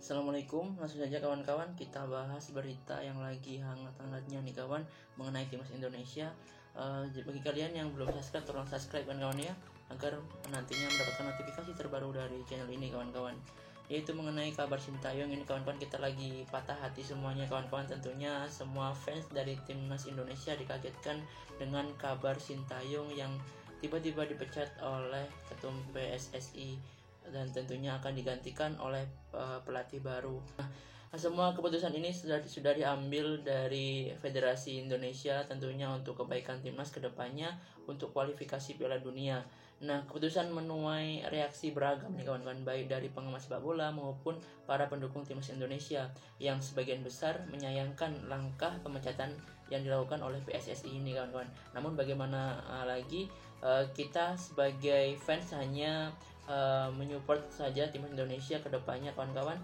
Assalamualaikum, langsung saja kawan-kawan kita bahas berita yang lagi hangat-hangatnya nih kawan mengenai timnas Indonesia. Bagi kalian yang belum subscribe, tolong subscribe kawan-kawan ya, agar nantinya mendapatkan notifikasi terbaru dari channel ini kawan-kawan. Yaitu mengenai kabar Sintayong ini kawan-kawan, kita lagi patah hati semuanya kawan-kawan. Tentunya semua fans dari timnas Indonesia dikagetkan dengan kabar Sintayong yang tiba-tiba dipecat oleh Ketum PSSI dan tentunya akan digantikan oleh pelatih baru. Semua keputusan ini sudah diambil dari Federasi Indonesia tentunya untuk kebaikan timnas kedepannya untuk kualifikasi Piala Dunia. Nah, keputusan menuai reaksi beragam nih kawan-kawan, baik dari penggemar sepak bola maupun para pendukung timnas Indonesia yang sebagian besar menyayangkan langkah pemecatan yang dilakukan oleh PSSI ini kawan-kawan. Namun bagaimana lagi, kita sebagai fans hanya menyupport saja timnas Indonesia ke depannya kawan-kawan.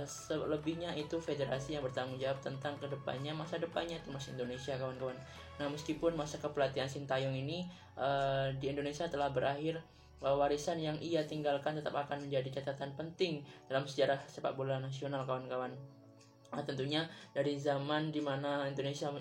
Selebihnya itu federasi yang bertanggung jawab tentang kedepannya, masa depannya timnas Indonesia kawan-kawan. Nah, meskipun masa kepelatihan Sintayong ini di Indonesia telah berakhir, warisan yang ia tinggalkan tetap akan menjadi catatan penting dalam sejarah sepak bola nasional kawan-kawan. Nah, tentunya dari zaman dimana Indonesia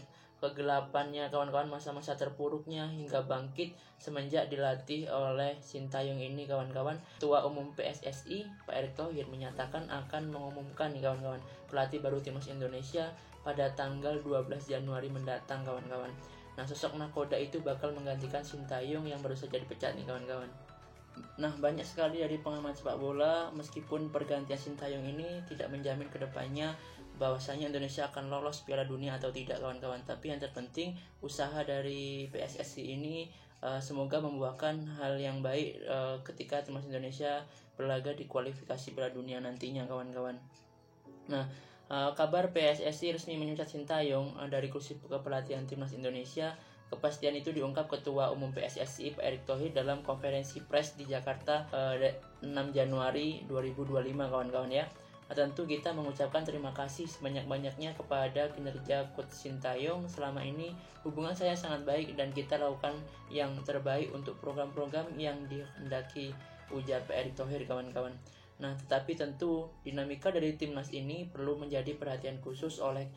kegelapannya kawan-kawan, masa-masa terpuruknya hingga bangkit semenjak dilatih oleh Sintayong ini kawan-kawan. Ketua Umum PSSI Pak Erick Thohir menyatakan akan mengumumkan nih kawan-kawan pelatih baru timnas Indonesia pada tanggal 12 Januari mendatang kawan-kawan. Nah, sosok nakoda itu bakal menggantikan Sintayong yang baru saja dipecat nih kawan-kawan. Nah, banyak sekali dari pengamat sepak bola, meskipun pergantian Sintayong ini tidak menjamin kedepannya bahwasanya Indonesia akan lolos Piala Dunia atau tidak kawan-kawan. Tapi yang terpenting usaha dari PSSI ini semoga membuahkan hal yang baik ketika timnas Indonesia berlaga di kualifikasi Piala Dunia nantinya kawan-kawan. Nah, kabar PSSI resmi memecat Sintayong dari kursi kepelatihan timnas Indonesia. Kepastian itu diungkap Ketua Umum PSSI Pak Erick Thohir dalam konferensi pers di Jakarta 6 Januari 2025 kawan-kawan ya. Nah, tentu kita mengucapkan terima kasih sebanyak-banyaknya kepada kinerja Coach Sintayong. Selama ini hubungan saya sangat baik dan kita lakukan yang terbaik untuk program-program yang dihendaki, ujar Pak Erick Thohir kawan-kawan. Nah, tetapi tentu dinamika dari timnas ini perlu menjadi perhatian khusus oleh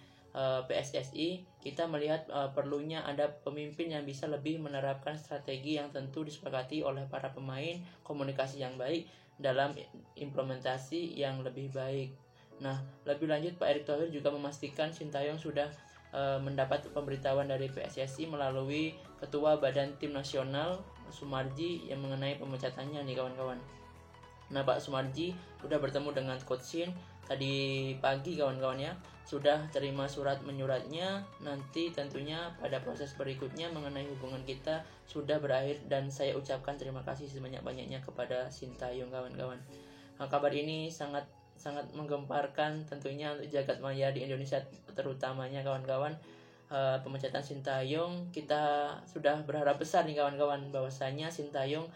PSSI. Kita melihat perlunya ada pemimpin yang bisa lebih menerapkan strategi yang tentu disepakati oleh para pemain, komunikasi yang baik dalam implementasi yang lebih baik. Nah, lebih lanjut Pak Erick Thohir juga memastikan Sintayong sudah mendapat pemberitahuan dari PSSI melalui Ketua Badan Tim Nasional Sumarji yang mengenai pemecatannya nih kawan-kawan. Nah, Pak Sumarji sudah bertemu dengan Coach Shin tadi pagi kawan-kawan ya, sudah terima surat menyuratnya. Nanti tentunya pada proses berikutnya mengenai hubungan kita sudah berakhir dan saya ucapkan terima kasih sebanyak-banyaknya kepada Sintayong kawan-kawan. Nah, kabar ini sangat menggemparkan tentunya untuk jagat maya di Indonesia terutamanya kawan-kawan. Pemecatan Sintayong, kita sudah berharap besar nih kawan-kawan bahwasanya Sintayong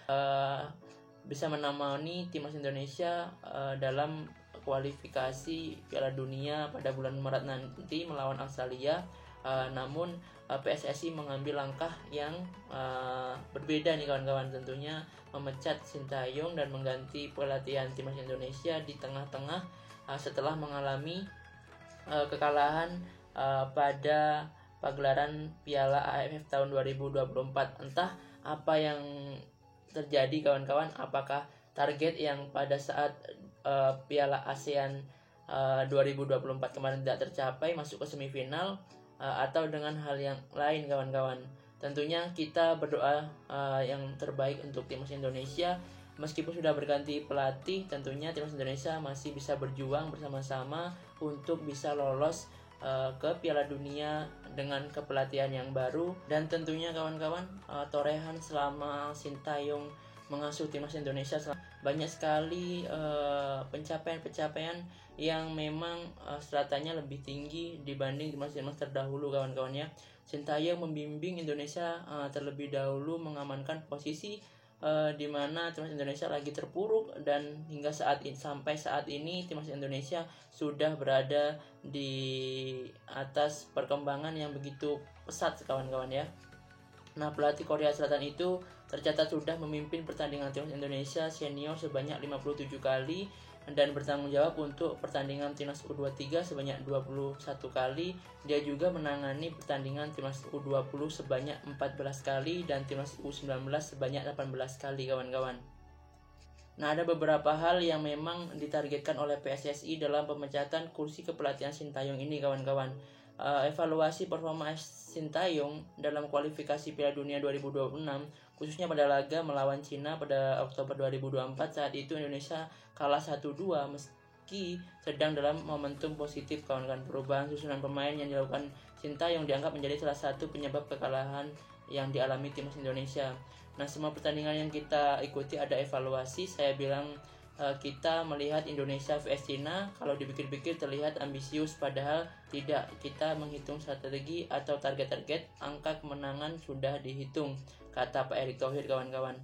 bisa menemani timnas Indonesia dalam kualifikasi Piala Dunia pada bulan Maret nanti melawan Australia. Namun PSSI mengambil langkah yang berbeda nih kawan-kawan, tentunya memecat Sintayong dan mengganti pelatihan timnas Indonesia di tengah-tengah setelah mengalami kekalahan pada pagelaran Piala AFF tahun 2024. Entah apa yang terjadi kawan-kawan, apakah target yang pada saat Piala ASEAN 2024 kemarin tidak tercapai masuk ke semifinal, atau dengan hal yang lain kawan-kawan. Tentunya kita berdoa yang terbaik untuk timnas Indonesia. Meskipun sudah berganti pelatih, tentunya timnas Indonesia masih bisa berjuang bersama-sama untuk bisa lolos ke Piala Dunia dengan kepelatihan yang baru. Dan tentunya kawan-kawan, torehan selama Sintayong mengasuh timnas Indonesia banyak sekali pencapaian-pencapaian yang memang stratanya lebih tinggi dibanding timnas-timnas terdahulu kawan-kawan ya. Sintayong membimbing Indonesia terlebih dahulu mengamankan posisi di mana timnas Indonesia lagi terpuruk, dan hingga sampai saat ini timnas Indonesia sudah berada di atas perkembangan yang begitu pesat kawan-kawan ya. Nah, pelatih Korea Selatan itu tercatat sudah memimpin pertandingan timnas Indonesia senior sebanyak 57 kali dan bertanggung jawab untuk pertandingan timnas U23 sebanyak 21 kali. Dia juga menangani pertandingan timnas U20 sebanyak 14 kali dan timnas U19 sebanyak 18 kali, kawan-kawan. Nah, ada beberapa hal yang memang ditargetkan oleh PSSI dalam pemecatan kursi kepelatihan Sintayong ini, kawan-kawan. Evaluasi performa Sintayong dalam kualifikasi Piala Dunia 2026, khususnya pada laga melawan Cina pada Oktober 2024. Saat itu Indonesia kalah 1-2 meski sedang dalam momentum positif, kawan-kawan. Perubahan susunan pemain yang dilakukan Sintayong dianggap menjadi salah satu penyebab kekalahan yang dialami timnas Indonesia. Nah, semua pertandingan yang kita ikuti ada evaluasi. Saya bilang kita melihat Indonesia vs Cina, kalau dipikir-pikir terlihat ambisius, padahal tidak. Kita menghitung strategi atau target-target, angka kemenangan sudah dihitung, kata Pak Erick Thohir, kawan-kawan.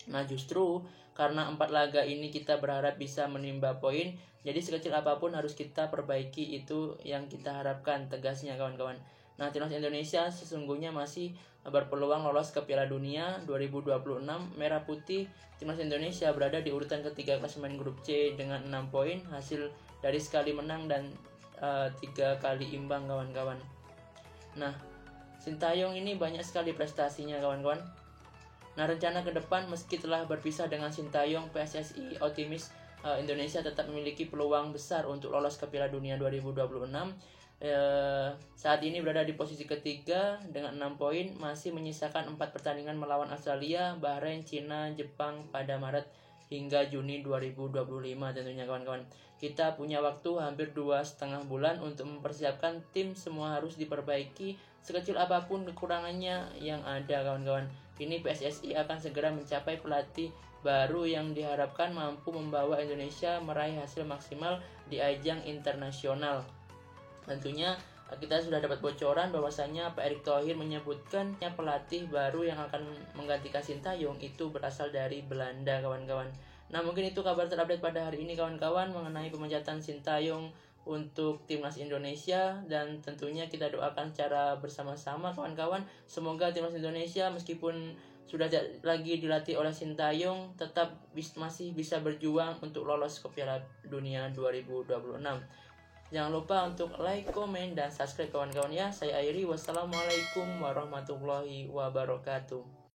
Nah, justru karena 4 laga ini kita berharap bisa menimba poin, jadi sekecil apapun harus kita perbaiki, itu yang kita harapkan, tegasnya, kawan-kawan. Nah, timnas Indonesia sesungguhnya masih berpeluang lolos ke Piala Dunia 2026. Merah Putih timnas Indonesia berada di urutan ketiga klasemen grup C dengan 6 poin, hasil dari sekali menang dan 3 kali imbang, kawan-kawan. Nah, Sintayong ini banyak sekali prestasinya, kawan-kawan. Nah, rencana ke depan, meski telah berpisah dengan Sintayong, PSSI optimis Indonesia tetap memiliki peluang besar untuk lolos ke Piala Dunia 2026. Saat ini berada di posisi ketiga dengan 6 poin, masih menyisakan 4 pertandingan melawan Australia, Bahrain, Cina, Jepang pada Maret hingga Juni 2025 tentunya, kawan-kawan. Kita punya waktu hampir 2,5 bulan untuk mempersiapkan tim. Semua harus diperbaiki sekecil apapun kekurangannya yang ada, kawan-kawan. Kini PSSI akan segera mencapai pelatih baru yang diharapkan mampu membawa Indonesia meraih hasil maksimal di ajang internasional. Tentunya kita sudah dapat bocoran bahwasanya Pak Erick Thohir menyebutkan pelatih baru yang akan menggantikan Sintayong itu berasal dari Belanda, kawan-kawan. Nah, mungkin itu kabar terupdate pada hari ini, kawan-kawan, mengenai pemecatan Sintayong untuk timnas Indonesia, dan tentunya kita doakan secara bersama-sama, kawan-kawan, semoga timnas Indonesia meskipun sudah tidak lagi dilatih oleh Sintayong tetap masih bisa berjuang untuk lolos ke Piala Dunia 2026. Jangan lupa untuk like, komen, dan subscribe, kawan-kawan ya. Saya Airi, wassalamualaikum warahmatullahi wabarakatuh.